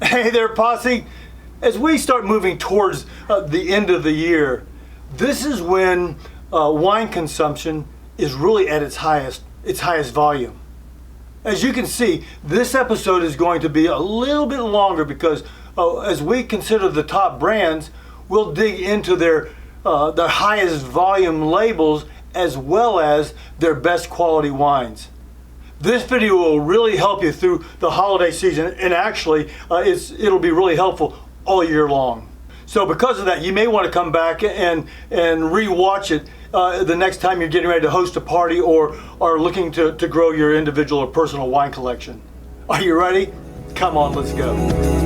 Hey there, Posse. As we start moving towards the end of the year, this is when wine consumption is really at its highest volume. As you can see, this episode is going to be a little bit longer because as we consider the top brands, we'll dig into their highest volume labels as well as their best quality wines. This video will really help you through the holiday season, and actually it'll be really helpful all year long. So because of that, you may want to come back and re-watch it the next time you're getting ready to host a party or are looking to grow your individual or personal wine collection. Are you ready? Come on, let's go.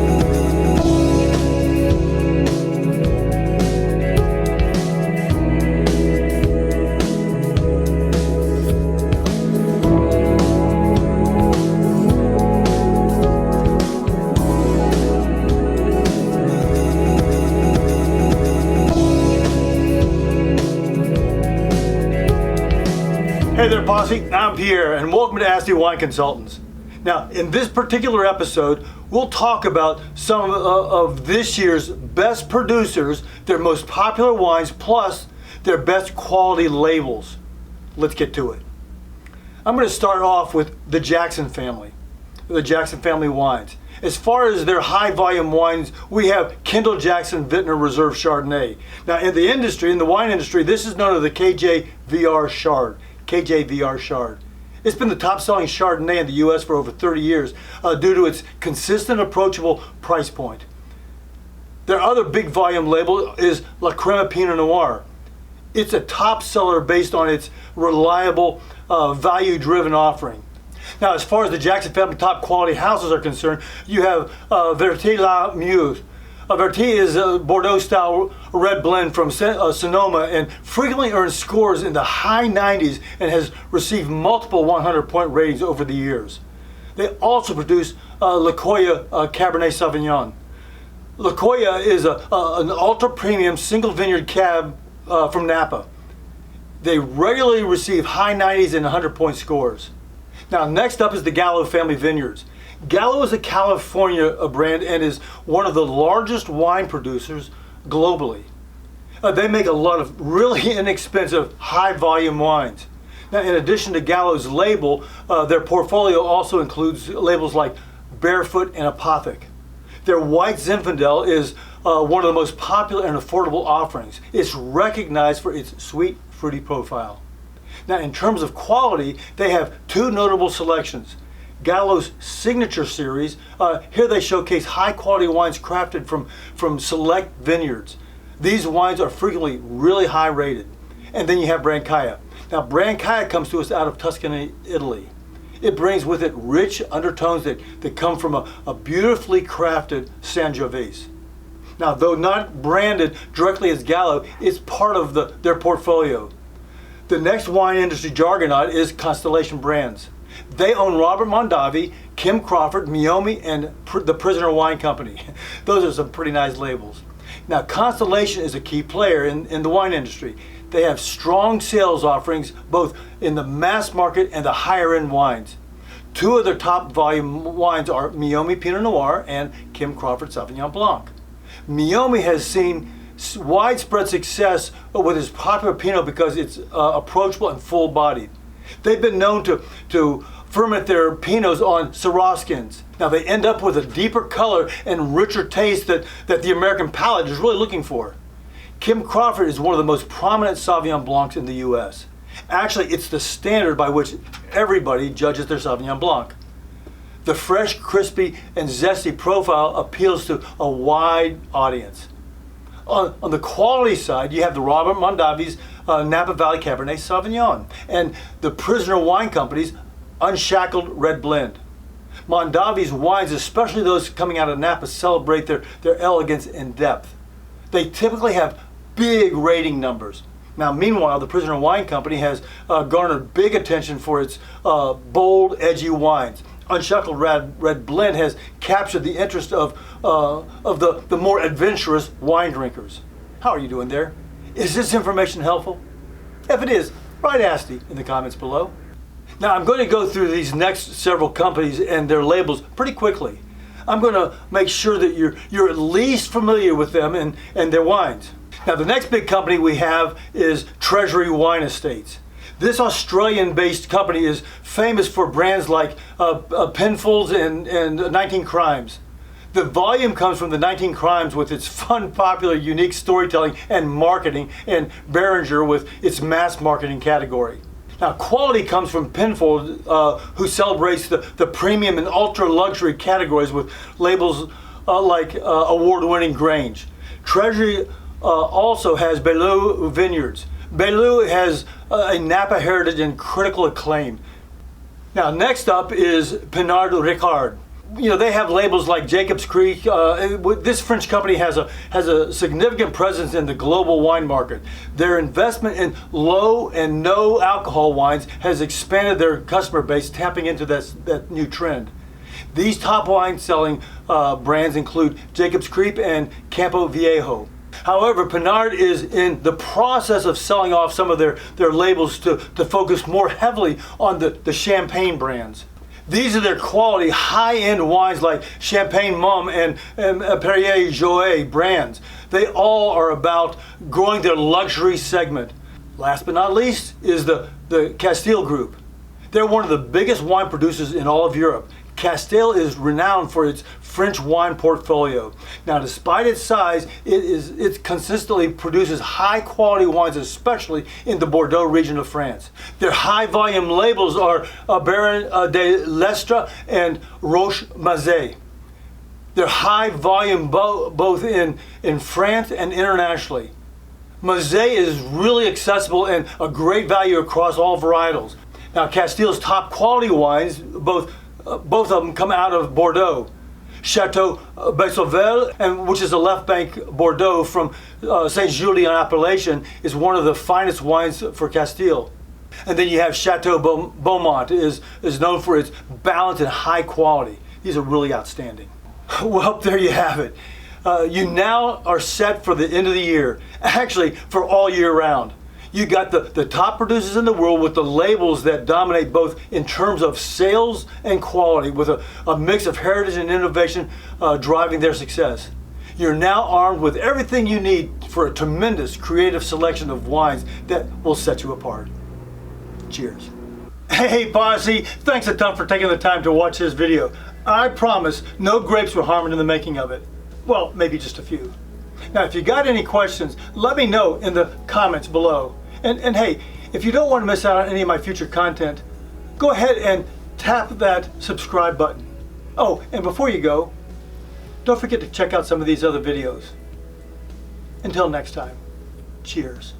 Hey there, Posse. I'm Pierre, and welcome to Asti Wine Consultants. Now, in this particular episode, we'll talk about some of this year's best producers, their most popular wines, plus their best quality labels. Let's get to it. I'm going to start off with the Jackson family wines. As far as their high volume wines, we have Kendall Jackson Vintner Reserve Chardonnay. Now, in the wine industry, this is known as the KJVR Chard. It's been the top selling Chardonnay in the U.S. for over 30 years due to its consistent, approachable price point. Their other big volume label is La Crema Pinot Noir. It's a top seller based on its reliable, value-driven offering. Now, as far as the Jackson family top quality houses are concerned, you have Verty-la-Meuse. Verty is a Bordeaux-style red blend from Sonoma and frequently earns scores in the high 90s and has received multiple 100-point ratings over the years. They also produce Lacoya Cabernet Sauvignon. Lacoya is an ultra-premium single vineyard cab from Napa. They regularly receive high 90s and 100-point scores. Now, next up is the Gallo family vineyards. Gallo is a California brand and is one of the largest wine producers globally. They make a lot of really inexpensive, high-volume wines. Now, in addition to Gallo's label, their portfolio also includes labels like Barefoot and Apothic. Their White Zinfandel is one of the most popular and affordable offerings. It's recognized for its sweet, fruity profile. Now, in terms of quality, they have two notable selections. Gallo's Signature Series, here they showcase high quality wines crafted from select vineyards. These wines are frequently really high rated. And then you have Brancaia. Now, Brancaia comes to us out of Tuscany, Italy. It brings with it rich undertones that come from a beautifully crafted Sangiovese. Now, though not branded directly as Gallo, it's part of their portfolio. The next wine industry juggernaut is Constellation Brands. They own Robert Mondavi, Kim Crawford, Meiomi, and the Prisoner Wine Company. Those are some pretty nice labels. Now, Constellation is a key player in the wine industry. They have strong sales offerings both in the mass market and the higher end wines. Two of their top volume wines are Meiomi Pinot Noir and Kim Crawford Sauvignon Blanc. Meiomi has seen widespread success with its popular Pinot because it's approachable and full-bodied. They've been known to ferment their Pinots on Syrah skins. Now, they end up with a deeper color and richer taste that the American palate is really looking for. Kim Crawford is one of the most prominent Sauvignon Blancs in the U.S. Actually, it's the standard by which everybody judges their Sauvignon Blanc. The fresh, crispy, and zesty profile appeals to a wide audience. On the quality side, you have the Robert Mondavi's Napa Valley Cabernet Sauvignon and the Prisoner Wine Company's Unshackled Red Blend. Mondavi's wines, especially those coming out of Napa, celebrate their elegance and depth. They typically have big rating numbers. Now, meanwhile, the Prisoner Wine Company has garnered big attention for its bold, edgy wines. Unshackled Red Blend has captured the interest of the more adventurous wine drinkers. How are you doing there? Is this information helpful? If it is, write Asti in the comments below. Now, I'm going to go through these next several companies and their labels pretty quickly. I'm going to make sure that you're at least familiar with them and their wines. Now, the next big company we have is Treasury Wine Estates. This Australian-based company is famous for brands like Penfolds and 19 Crimes. The volume comes from the 19 Crimes with its fun, popular, unique storytelling and marketing, and Beringer with its mass marketing category. Now, quality comes from Penfold, who celebrates the premium and ultra-luxury categories with labels like award-winning Grange. Treasury also has Beaulieu Vineyards. Beaulieu has a Napa heritage and critical acclaim. Now, next up is Pernod Ricard. You know, they have labels like Jacob's Creek. This French company has a significant presence in the global wine market. Their investment in low and no alcohol wines has expanded their customer base, tapping into that new trend. These top wine selling brands include Jacob's Creek and Campo Viejo. However, Pernod is in the process of selling off some of their labels to focus more heavily on the champagne brands. These are their quality, high-end wines like Champagne Mum and Perrier Jouet brands. They all are about growing their luxury segment. Last but not least is the Castile Group. They're one of the biggest wine producers in all of Europe. Castile is renowned for its French wine portfolio. Now, despite its size, it consistently produces high-quality wines, especially in the Bordeaux region of France. Their high-volume labels are Baron de l'Estre and Roche Mazet. They're high-volume both in France and internationally. Mazet is really accessible and a great value across all varietals. Now, Castile's top quality wines, both of them come out of Bordeaux. Chateau Beausoleil, which is a left bank Bordeaux from Saint-Julien appellation, is one of the finest wines for Castile. And then you have Chateau Beaumont is known for its balance and high quality. These are really outstanding. Well, there you have it. You now are set for the end of the year, actually for all year round. You got the top producers in the world with the labels that dominate both in terms of sales and quality, with a mix of heritage and innovation driving their success. You're now armed with everything you need for a tremendous creative selection of wines that will set you apart. Cheers. Hey Posse, thanks a ton for taking the time to watch this video. I promise no grapes were harmed in the making of it. Well, maybe just a few. Now, if you got any questions, let me know in the comments below. And hey, if you don't want to miss out on any of my future content, go ahead and tap that subscribe button. Oh, and before you go, don't forget to check out some of these other videos. Until next time, cheers.